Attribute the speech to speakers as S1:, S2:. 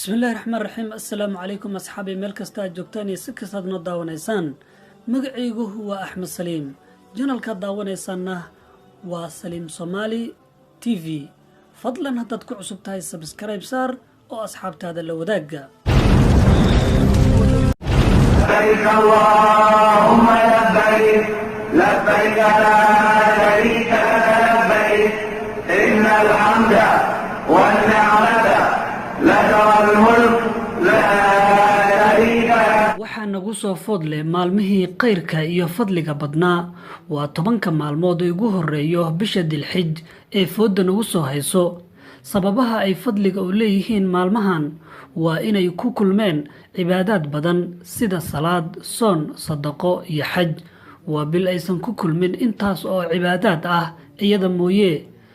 S1: بسم الله الرحمن الرحيم. السلام عليكم أصحابي ملكستا جوجتاني سكساد نوداونيسان مقعيقو هو أحمد سليم جنالكا داونيسانه وسليم صومالي تي في. فضلا هتدكو عصبتاي سبسكرايب سار وأصحاب هذا اللوداقة.
S2: لبيك اللهم لبيك لبيك لا شريك لك لبيك إن الحمد والنعمة لك والملك لا شريك لك.
S1: waxaa nagu soo foodle maalmihii qayrka iyo fadliga badnaa waa 10 maalmood ugu horeeyo bisha dilxij ee fooda nagu soo hayso. sababaha ay fadliga u leeyihiin maalmahan waa inay ku kulmeen cibaadaad badan sida salaad, soon, sadaqo iyo xaj. waa bil aysan ku kulmin intaas oo cibaadaad ah iyada mooyee